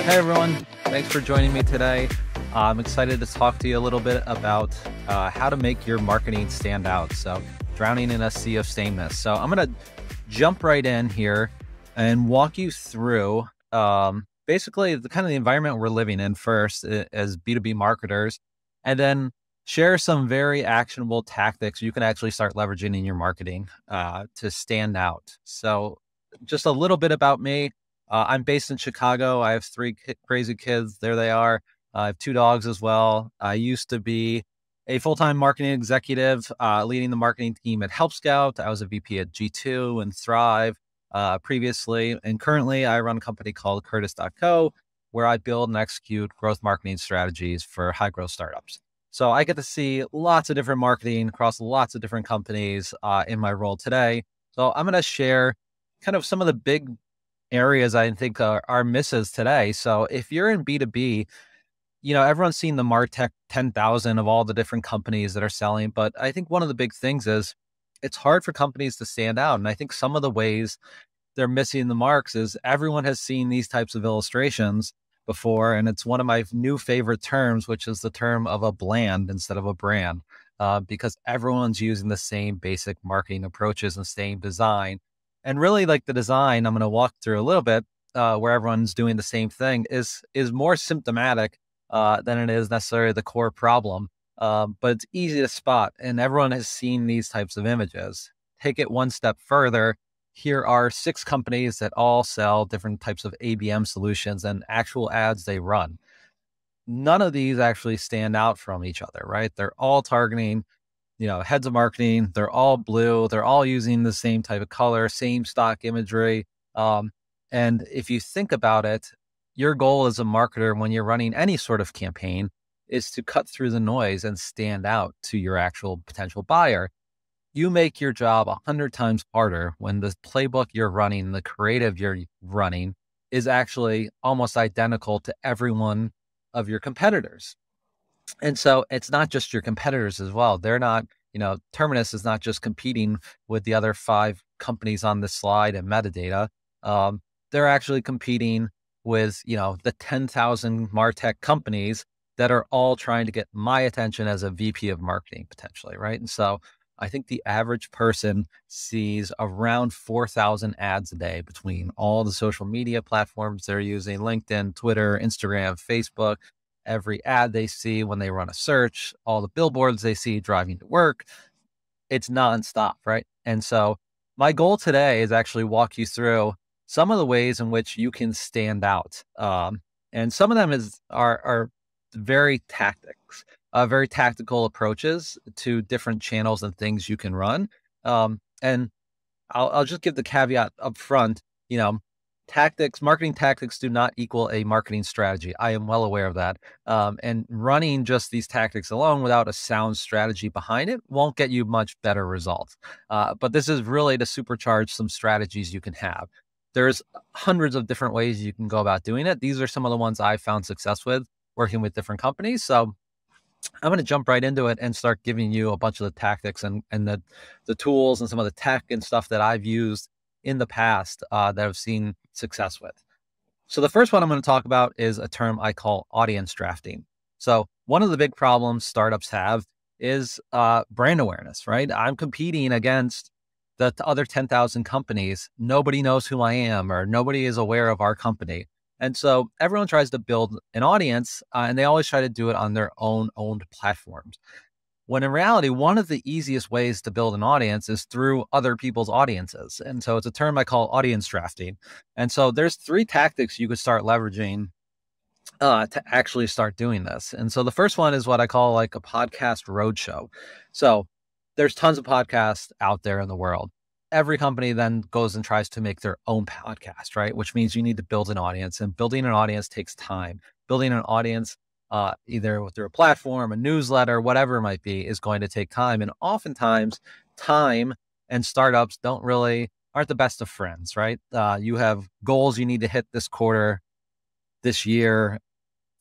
Hey everyone, thanks for joining me today. I'm excited to talk to you a little bit about how to make your marketing stand out. So drowning in a sea of sameness. So I'm going to jump right in here and walk you through basically the kind of the environment we're living in first as B2B marketers, and then share some very actionable tactics you can actually start leveraging in your marketing to stand out. So just a little bit about me. I'm based in Chicago. I have three crazy kids. There they are. I have two dogs as well. I used to be a full-time marketing executive, leading the marketing team at Help Scout. I was a VP at G2 and Thrive previously. And currently I run a company called Curtis.co, where I build and execute growth marketing strategies for high growth startups. So I get to see lots of different marketing across lots of different companies in my role today. So I'm going to share kind of some of the big areas I think are misses today. So if you're in B2B, everyone's seen the MarTech 10,000 of all the different companies that are selling. But I think one of the big things is it's hard for companies to stand out. And I think some of the ways they're missing the marks is everyone has seen these types of illustrations before. And it's one of my new favorite terms, which is the term of a bland instead of a brand, because everyone's using the same basic marketing approaches and same design. And really, like the design, I'm going to walk through a little bit where everyone's doing the same thing is more symptomatic than it is necessarily the core problem. But it's easy to spot, and everyone has seen these types of images. Take it one step further. Here are 6 companies that all sell different types of ABM solutions and actual ads they run. None of these actually stand out from each other, right? They're all targeting heads of marketing. They're all blue. They're all using the same type of color, same stock imagery. And if you think about it, your goal as a marketer when you're running any sort of campaign is to cut through the noise and stand out to your actual potential buyer. You make your job 100 times harder when the playbook you're running, the creative you're running is actually almost identical to every one of your competitors. And so it's not just your competitors as well. They're not, Terminus is not just competing with the other 5 companies on this slide and metadata. They're actually competing with, the 10,000 MarTech companies that are all trying to get my attention as a VP of marketing potentially, right? And so I think the average person sees around 4,000 ads a day between all the social media platforms they're using, LinkedIn, Twitter, Instagram, Facebook. Every ad they see when they run a search, all the billboards they see driving to work, it's nonstop, right? And so my goal today is actually walk you through some of the ways in which you can stand out. And some of them are very very tactical approaches to different channels and things you can run. And I'll just give the caveat up front, marketing tactics do not equal a marketing strategy. I am well aware of that. And running just these tactics alone without a sound strategy behind it won't get you much better results. But this is really to supercharge some strategies you can have. There's hundreds of different ways you can go about doing it. These are some of the ones I found success with working with different companies. So I'm going to jump right into it and start giving you a bunch of the tactics and the tools and some of the tech and stuff that I've used in the past that I've seen success with. So the first one I'm going to talk about is a term I call audience drafting. So one of the big problems startups have is brand awareness, right? I'm competing against the other 10,000 companies. Nobody knows who I am, or nobody is aware of our company. And so everyone tries to build an audience and they always try to do it on their own owned platforms. When in reality, one of the easiest ways to build an audience is through other people's audiences. And so it's a term I call audience drafting. And so there's 3 tactics you could start leveraging to actually start doing this. And so the first one is what I call like a podcast roadshow. So there's tons of podcasts out there in the world. Every company then goes and tries to make their own podcast, right? Which means you need to build an audience, and building an audience takes time. Building an audience either through a platform, a newsletter, whatever it might be, is going to take time. And oftentimes time and startups aren't the best of friends, right? You have goals you need to hit this quarter, this year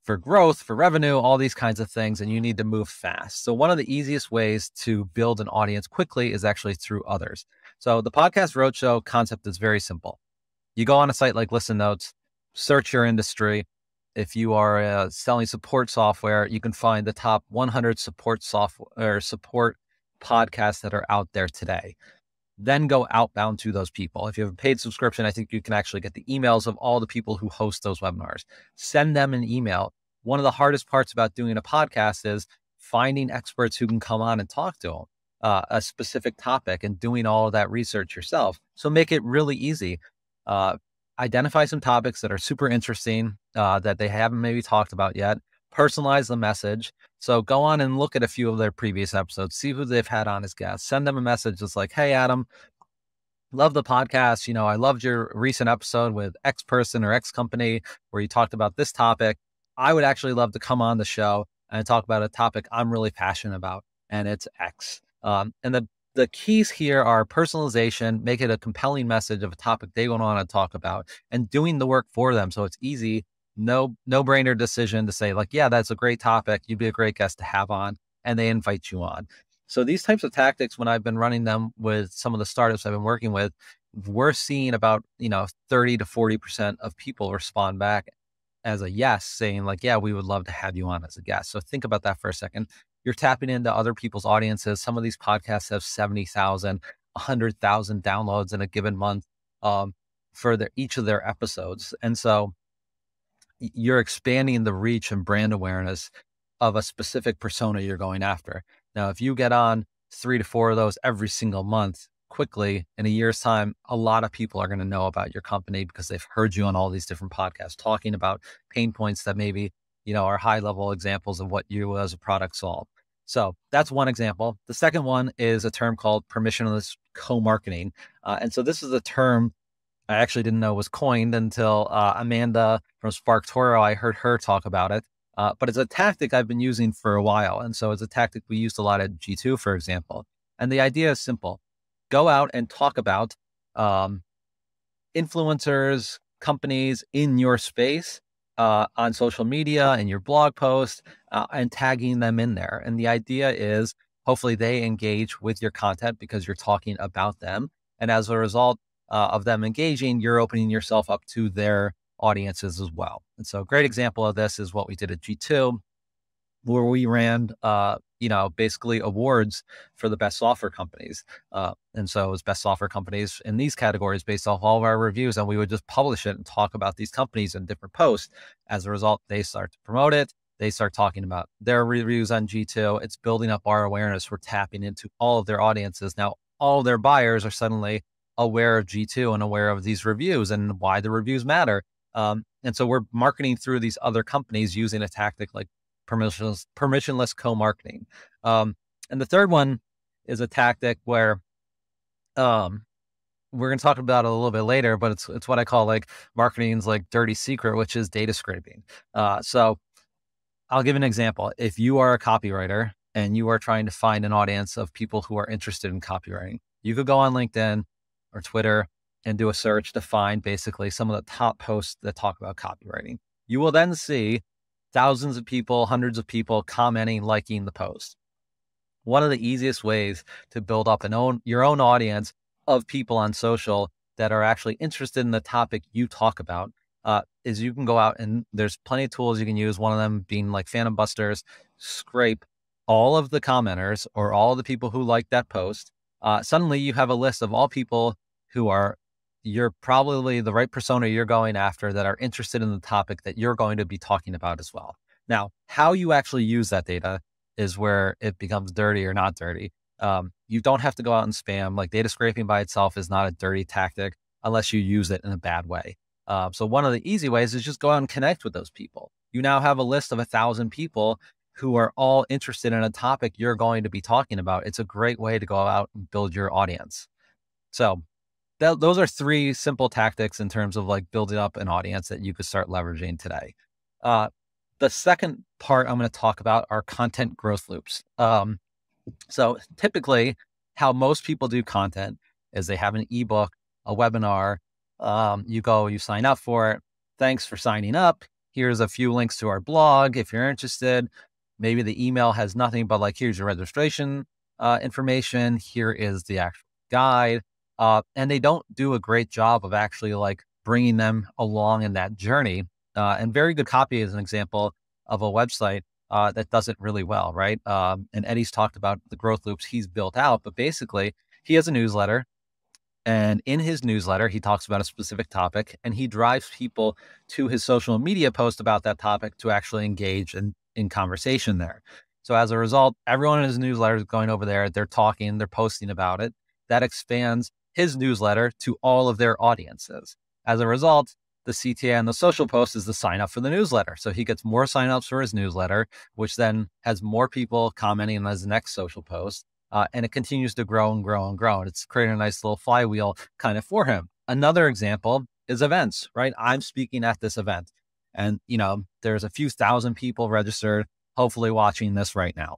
for growth, for revenue, all these kinds of things, and you need to move fast. So one of the easiest ways to build an audience quickly is actually through others. So the podcast roadshow concept is very simple. You go on a site like Listen Notes, search your industry, If you are selling support software, you can find the top 100 support software or support podcasts that are out there today. Then go outbound to those people. If you have a paid subscription, I think you can actually get the emails of all the people who host those webinars. Send them an email. One of the hardest parts about doing a podcast is finding experts who can come on and talk to them, a specific topic, and doing all of that research yourself. So make it really easy. Identify some topics that are super interesting that they haven't maybe talked about yet. Personalize the message. So go on and look at a few of their previous episodes, see who they've had on as guests, send them a message that's like, hey, Adam, love the podcast. You know, I loved your recent episode with X person or X company where you talked about this topic. I would actually love to come on the show and talk about a topic I'm really passionate about, and it's X. And the keys here are personalization, make it a compelling message of a topic they want to talk about, and doing the work for them. So it's easy, no-brainer decision to say like, yeah, that's a great topic. You'd be a great guest to have on, and they invite you on. So these types of tactics, when I've been running them with some of the startups I've been working with, we're seeing about, 30 to 40% of people respond back as a yes, saying like, yeah, we would love to have you on as a guest. So think about that for a second. You're tapping into other people's audiences. Some of these podcasts have 70,000, 100,000 downloads in a given month for each of their episodes. And so you're expanding the reach and brand awareness of a specific persona you're going after. Now, if you get on 3 to 4 of those every single month, quickly in a year's time, a lot of people are going to know about your company because they've heard you on all these different podcasts talking about pain points that maybe, are high level examples of what you as a product solve. So that's one example. The second one is a term called permissionless co-marketing. And so this is a term I actually didn't know was coined until Amanda from SparkToro, I heard her talk about it. But it's a tactic I've been using for a while. And so it's a tactic we used a lot at G2, for example. And the idea is simple. Go out and talk about influencers, companies in your space on social media and your blog post and tagging them in there. And the idea is hopefully they engage with your content because you're talking about them. And as a result of them engaging, you're opening yourself up to their audiences as well. And so a great example of this is what we did at G2, where we ran, basically awards for the best software companies. And so it was best software companies in these categories based off all of our reviews. And we would just publish it and talk about these companies in different posts. As a result, they start to promote it. They start talking about their reviews on G2. It's building up our awareness. We're tapping into all of their audiences. Now, all of their buyers are suddenly aware of G2 and aware of these reviews and why the reviews matter. And so we're marketing through these other companies using a tactic like permissionless co-marketing. And the third one is a tactic where we're going to talk about it a little bit later, but it's what I call like marketing's like dirty secret, which is data scraping. So I'll give an example. If you are a copywriter and you are trying to find an audience of people who are interested in copywriting, you could go on LinkedIn or Twitter and do a search to find basically some of the top posts that talk about copywriting. You will then see thousands of people, hundreds of people commenting, liking the post. One of the easiest ways to build up your own audience of people on social that are actually interested in the topic you talk about is you can go out and there's plenty of tools you can use. One of them being like Phantom Busters, scrape all of the commenters or all of the people who like that post. Suddenly you have a list of all people who you're probably the right persona you're going after that are interested in the topic that you're going to be talking about as well. Now, how you actually use that data is where it becomes dirty or not dirty. You don't have to go out and spam. Like data scraping by itself is not a dirty tactic unless you use it in a bad way. So one of the easy ways is just go out and connect with those people. You now have a list of 1,000 people who are all interested in a topic you're going to be talking about. It's a great way to go out and build your audience. So those are 3 simple tactics in terms of like building up an audience that you could start leveraging today. The second part I'm going to talk about are content growth loops. So typically how most people do content is they have an ebook, a webinar, you sign up for it. Thanks for signing up. Here's a few links to our blog. If you're interested, maybe the email has nothing but like, here's your registration information. Here is the actual guide. And they don't do a great job of actually like bringing them along in that journey And very good copy is an example of a website that does it really well, right? And Eddie's talked about the growth loops he's built out, but basically he has a newsletter, and in his newsletter, he talks about a specific topic, and he drives people to his social media post about that topic to actually engage in conversation there. So as a result, everyone in his newsletter is going over there, they're talking, they're posting about it. That expands his newsletter to all of their audiences. As a result, the CTA and the social post is the sign up for the newsletter. So he gets more signups for his newsletter, which then has more people commenting on his next social post. And it continues to grow and grow and grow. And it's creating a nice little flywheel kind of for him. Another example is events, right? I'm speaking at this event, and there's a few thousand people registered, hopefully watching this right now.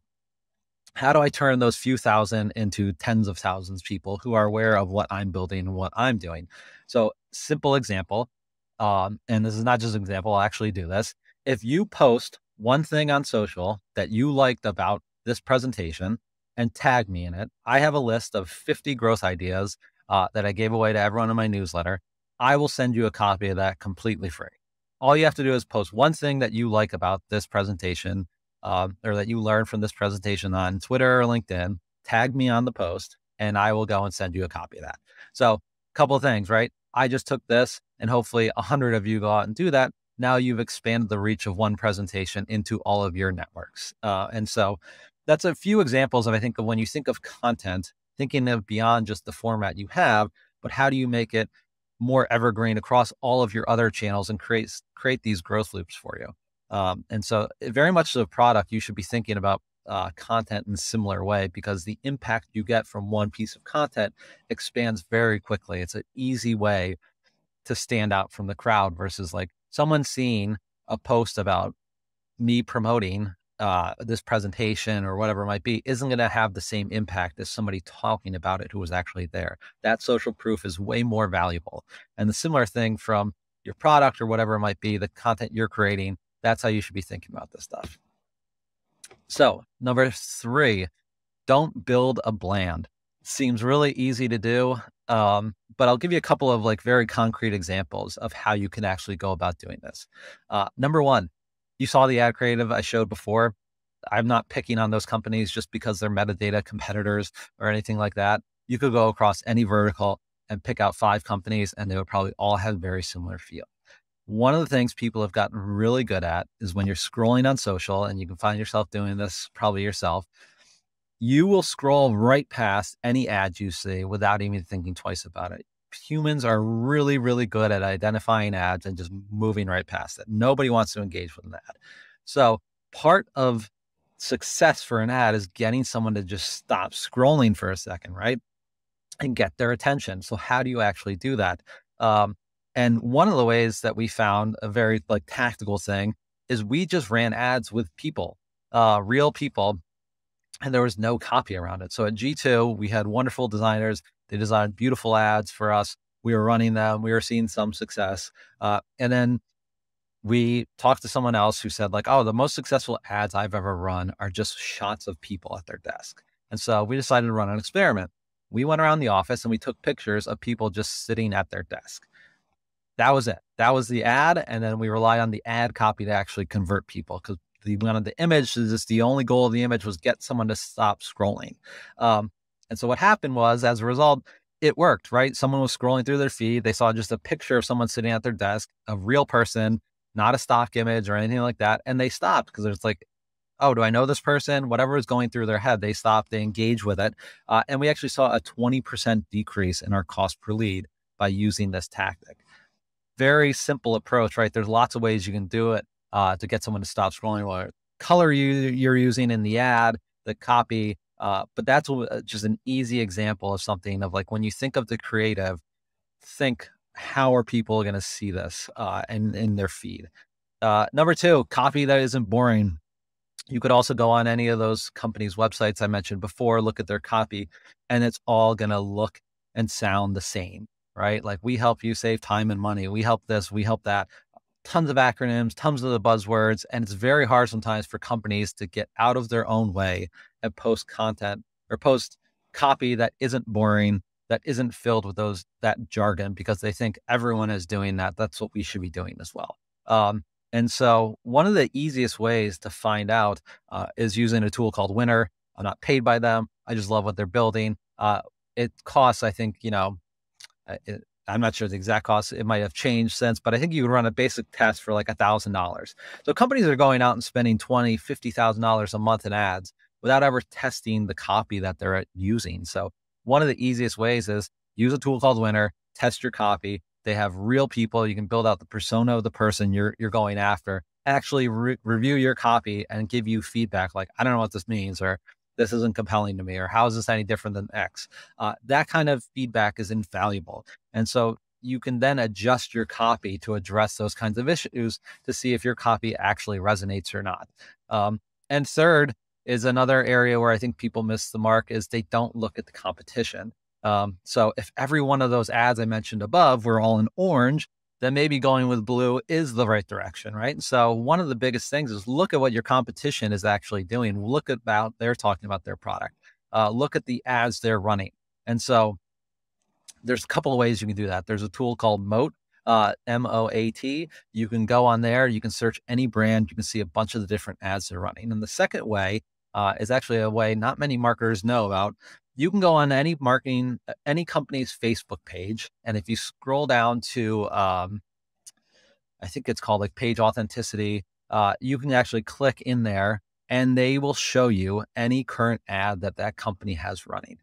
How do I turn those few thousand into tens of thousands of people who are aware of what I'm building and what I'm doing? So simple example, and this is not just an example, I'll actually do this. If you post one thing on social that you liked about this presentation and tag me in it, I have a list of 50 growth ideas that I gave away to everyone in my newsletter. I will send you a copy of that completely free. All you have to do is post one thing that you like about this presentation, or that you learned from this presentation on Twitter or LinkedIn, tag me on the post, and I will go and send you a copy of that. So a couple of things, right? I just took this, and hopefully 100 of you go out and do that. Now you've expanded the reach of one presentation into all of your networks. And so that's a few examples of, I think, of when you think of content, thinking of beyond just the format you have, but how do you make it more evergreen across all of your other channels and create these growth loops for you. And so very much the product, you should be thinking about content in a similar way, because the impact you get from one piece of content expands very quickly. It's an easy way to stand out from the crowd versus like someone seeing a post about me promoting this presentation or whatever it might be isn't going to have the same impact as somebody talking about it who was actually there. That social proof is way more valuable. And the similar thing from your product or whatever it might be, the content you're creating, that's how you should be thinking about this stuff. So number 3, don't build a brand. Seems really easy to do, but I'll give you a couple of like very concrete examples of how you can actually go about doing this. Number 1, you saw the ad creative I showed before. I'm not picking on those companies just because they're metadata competitors or anything like that. You could go across any vertical and pick out 5 companies, and they would probably all have very similar feel. One of the things people have gotten really good at is when you're scrolling on social, and you can find yourself doing this probably yourself, you will scroll right past any ads you see without even thinking twice about it. Humans are really, really good at identifying ads and just moving right past it. Nobody wants to engage with an ad. So part of success for an ad is getting someone to just stop scrolling for a second, right? And get their attention. So how do you actually do that? And one of the ways that we found a very like tactical thing is we just ran ads with people, real people, and there was no copy around it. So at G2, we had wonderful designers. They designed beautiful ads for us. We were running them. We were seeing some success. And then we talked to someone else who said like, oh, the most successful ads I've ever run are just shots of people at their desk. And so we decided to run an experiment. We went around the office and we took pictures of people just sitting at their desk. That was it. That was the ad. And then we rely on the ad copy to actually convert people, because we wanted the image is just the only goal of the image was get someone to stop scrolling. And so what happened was, as a result, it worked, right? Someone was scrolling through their feed. They saw just a picture of someone sitting at their desk, a real person, not a stock image or anything like that. And they stopped because it's like, oh, do I know this person? Whatever is going through their head, they stopped, they engaged with it. And we actually saw a 20% decrease in our cost per lead by using this tactic. Very simple approach, right? There's lots of ways you can do it to get someone to stop scrolling, what color you're using in the ad, the copy. But that's just an easy example of something of like, when you think of the creative, think, how are people going to see this in their feed? Number 2, copy that isn't boring. You could also go on any of those companies' websites I mentioned before, look at their copy, and it's all going to look and sound the same, right? Like, we help you save time and money. We help this, we help that. Tons of acronyms, tons of the buzzwords. And it's very hard sometimes for companies to get out of their own way and post content or post copy that isn't boring, that isn't filled with that jargon, because they think everyone is doing that. That's what we should be doing as well. And so one of the easiest ways to find out is using a tool called Winner. I'm not paid by them. I just love what they're building. It costs, I think, I'm not sure the exact cost. It might have changed since, but I think you can run a basic test for like $1,000. So companies are going out and spending $20,000, $50,000 a month in ads without ever testing the copy that they're using. So one of the easiest ways is use a tool called Winner, test your copy. They have real people. You can build out the persona of the person you're going after, actually review your copy and give you feedback. Like, I don't know what this means, or this isn't compelling to me, or how is this any different than X? That kind of feedback is invaluable. And so you can then adjust your copy to address those kinds of issues to see if your copy actually resonates or not. And third is another area where I think people miss the mark is they don't look at the competition. So if every one of those ads I mentioned above were all in orange, then maybe going with blue is the right direction, right? So one of the biggest things is look at what your competition is actually doing. Look at about they're talking about their product. Look at the ads they're running. And so there's a couple of ways you can do that. There's a tool called Moat, M-O-A-T. You can go on there, you can search any brand, you can see a bunch of the different ads they're running. And the second way is actually a way not many marketers know about. You can go on any company's Facebook page. And if you scroll down to, I think it's called like page authenticity, you can actually click in there and they will show you any current ad that company has running.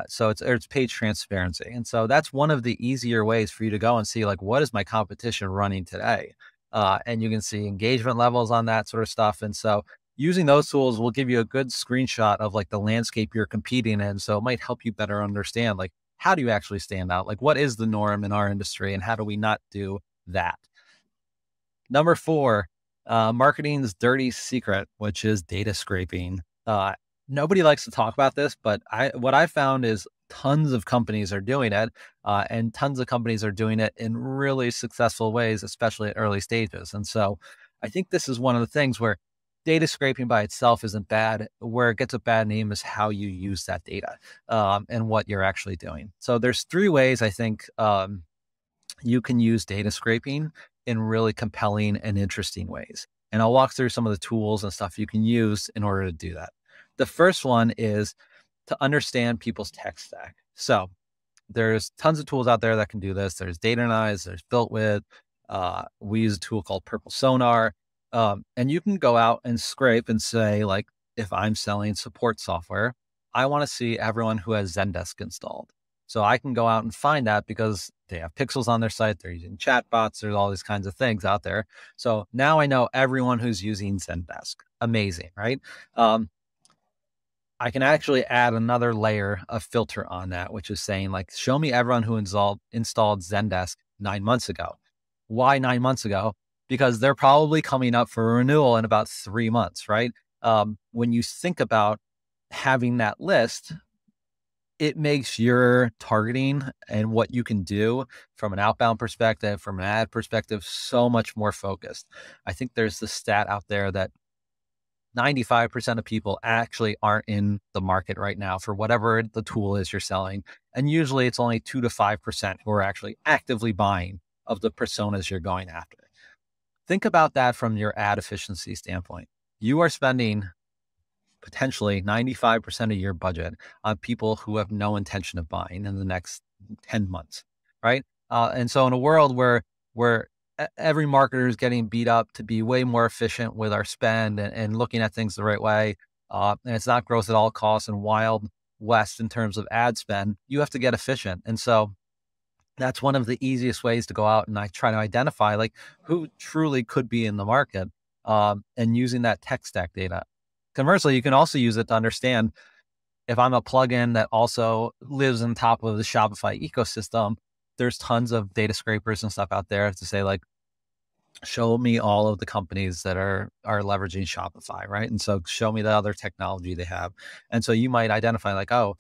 So it's page transparency. And so that's one of the easier ways for you to go and see like, what is my competition running today? And you can see engagement levels on that sort of stuff. And so using those tools will give you a good screenshot of like the landscape you're competing in. So it might help you better understand like, how do you actually stand out? Like, what is the norm in our industry and how do we not do that? Number 4, marketing's dirty secret, which is data scraping. Nobody likes to talk about this, but what I found is tons of companies are doing it, and tons of companies are doing it in really successful ways, especially at early stages. And so I think this is one of the things where data scraping by itself isn't bad. Where it gets a bad name is how you use that data, and what you're actually doing. So there's 3 ways I think you can use data scraping in really compelling and interesting ways. And I'll walk through some of the tools and stuff you can use in order to do that. The first one is to understand people's tech stack. So there's tons of tools out there that can do this. There's Datanyze, there's BuiltWith. We use a tool called Purple Sonar. And you can go out and scrape and say, like, if I'm selling support software, I want to see everyone who has Zendesk installed. So I can go out and find that because they have pixels on their site. They're using chatbots. There's all these kinds of things out there. So now I know everyone who's using Zendesk. Amazing, right? I can actually add another layer of filter on that, which is saying like, show me everyone who installed Zendesk 9 months ago. Why 9 months ago? Because they're probably coming up for a renewal in about 3 months, right? When you think about having that list, it makes your targeting and what you can do from an outbound perspective, from an ad perspective, so much more focused. I think there's this stat out there that 95% of people actually aren't in the market right now for whatever the tool is you're selling. And usually it's only 2 to 5% who are actually actively buying of the personas you're going after. Think about that from your ad efficiency standpoint. You are spending potentially 95% of your budget on people who have no intention of buying in the next 10 months, right? And so in a world where every marketer is getting beat up to be way more efficient with our spend and looking at things the right way, and it's not growth at all costs and wild west in terms of ad spend, you have to get efficient. And so that's one of the easiest ways to go out and I try to identify like who truly could be in the market, and using that tech stack data. Conversely, you can also use it to understand if I'm a plugin that also lives on top of the Shopify ecosystem, there's tons of data scrapers and stuff out there to say like, show me all of the companies that are leveraging Shopify, right? And so show me the other technology they have. And so you might identify like, oh,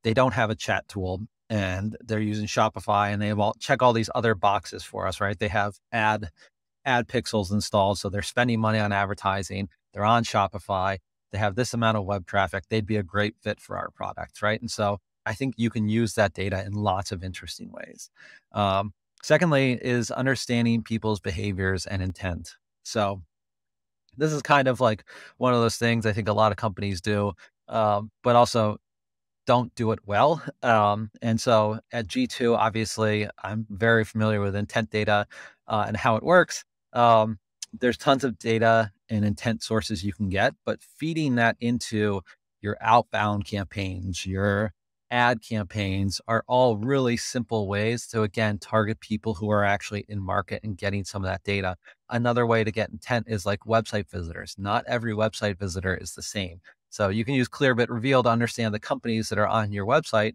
they don't have a chat tool and they're using Shopify and they have check all these other boxes for us, right? They have ad pixels installed. So they're spending money on advertising. They're on Shopify. They have this amount of web traffic. They'd be a great fit for our products, right? And so I think you can use that data in lots of interesting ways. Secondly is understanding people's behaviors and intent. So this is kind of like one of those things I think a lot of companies do, but also don't do it well. And so at G2, obviously, I'm very familiar with intent data and how it works. Um, there's tons of data and intent sources you can get, but feeding that into your outbound campaigns, your ad campaigns are all really simple ways to, again, target people who are actually in market and getting some of that data. Another way to get intent is like website visitors. Not every website visitor is the same. So you can use Clearbit Reveal to understand the companies that are on your website.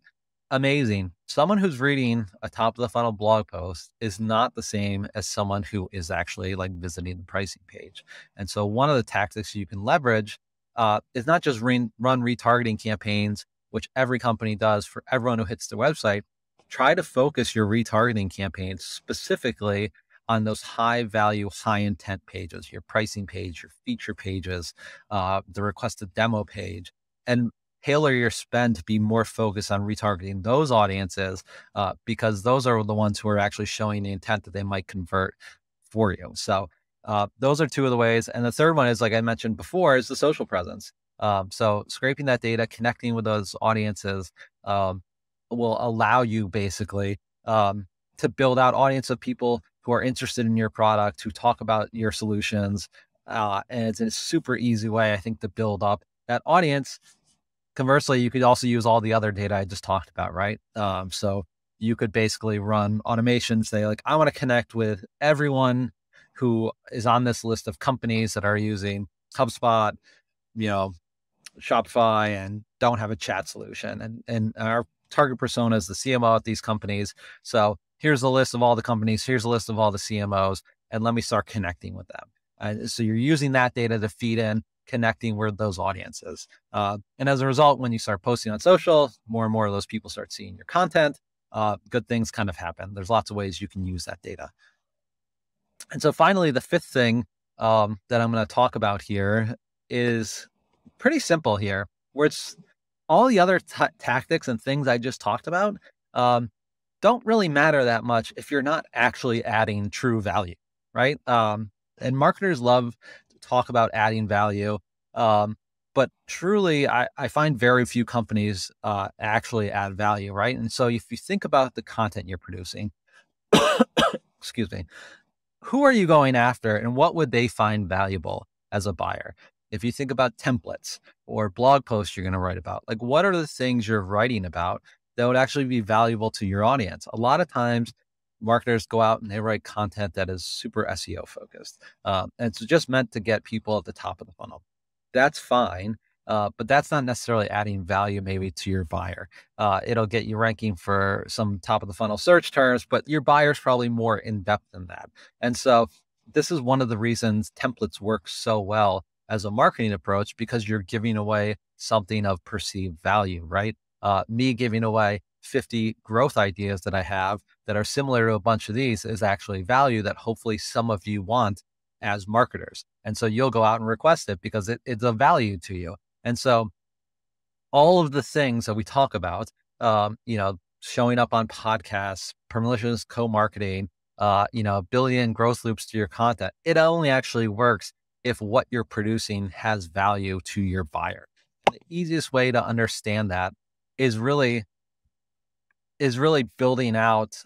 Amazing. Someone who's reading a top of the funnel blog post is not the same as someone who is actually like visiting the pricing page. And so one of the tactics you can leverage is not just run retargeting campaigns, which every company does for everyone who hits their website. Try to focus your retargeting campaigns specifically on those high value, high intent pages, your pricing page, your feature pages, the requested demo page, and tailor your spend to be more focused on retargeting those audiences because those are the ones who are actually showing the intent that they might convert for you. So those are two of the ways. And the third one is, like I mentioned before, is the social presence. So scraping that data, connecting with those audiences will allow you basically to build out audience of people who are interested in your product, who talk about your solutions. And it's a super easy way, I think, to build up that audience. Conversely, you could also use all the other data I just talked about, right? So you could basically run automation, say like, I want to connect with everyone who is on this list of companies that are using HubSpot, you know, Shopify, and don't have a chat solution. And our target persona is the CMO at these companies. So here's a list of all the companies. Here's a list of all the CMOs, and let me start connecting with them. So you're using that data to feed in, connecting with those audiences. And as a result, when you start posting on social, more and more of those people start seeing your content. Good things kind of happen. There's lots of ways you can use that data. And so finally, the fifth thing that I'm going to talk about here is pretty simple here, where it's all the other tactics and things I just talked about don't really matter that much if you're not actually adding true value, right? And marketers love to talk about adding value. But truly, I find very few companies actually add value, right? And so if you think about the content you're producing, excuse me, who are you going after and what would they find valuable as a buyer? If you think about templates or blog posts you're going to write about, like what are the things you're writing about that would actually be valuable to your audience? A lot of times marketers go out and they write content that is super SEO focused. And it's just meant to get people at the top of the funnel. That's fine. But that's not necessarily adding value maybe to your buyer. It'll get you ranking for some top of the funnel search terms, but your buyer's probably more in depth than that. And so this is one of the reasons templates work so well as a marketing approach, because you're giving away something of perceived value, right? Me giving away 50 growth ideas that I have that are similar to a bunch of these is actually value that hopefully some of you want as marketers. And so you'll go out and request it because it's of value to you. And so all of the things that we talk about, showing up on podcasts, permissionless co-marketing, building in growth loops to your content, it only actually works if what you're producing has value to your buyer. And the easiest way to understand that is really building out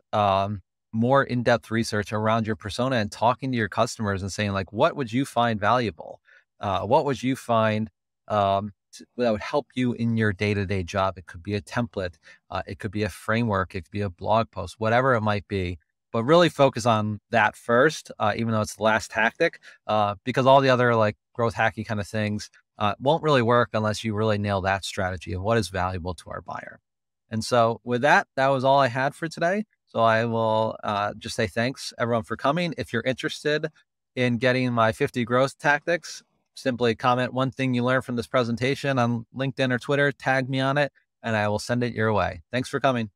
more in-depth research around your persona and talking to your customers and saying like, what would you find valuable? What would you find that would help you in your day-to-day job? It could be a template, it could be a framework, it could be a blog post, whatever it might be. But really focus on that first, even though it's the last tactic, because all the other like growth hacky kind of things won't really work unless you really nail that strategy of what is valuable to our buyer. And so with that, that was all I had for today. So I will just say thanks everyone for coming. If you're interested in getting my 50 growth tactics, simply comment one thing you learned from this presentation on LinkedIn or Twitter, tag me on it, and I will send it your way. Thanks for coming.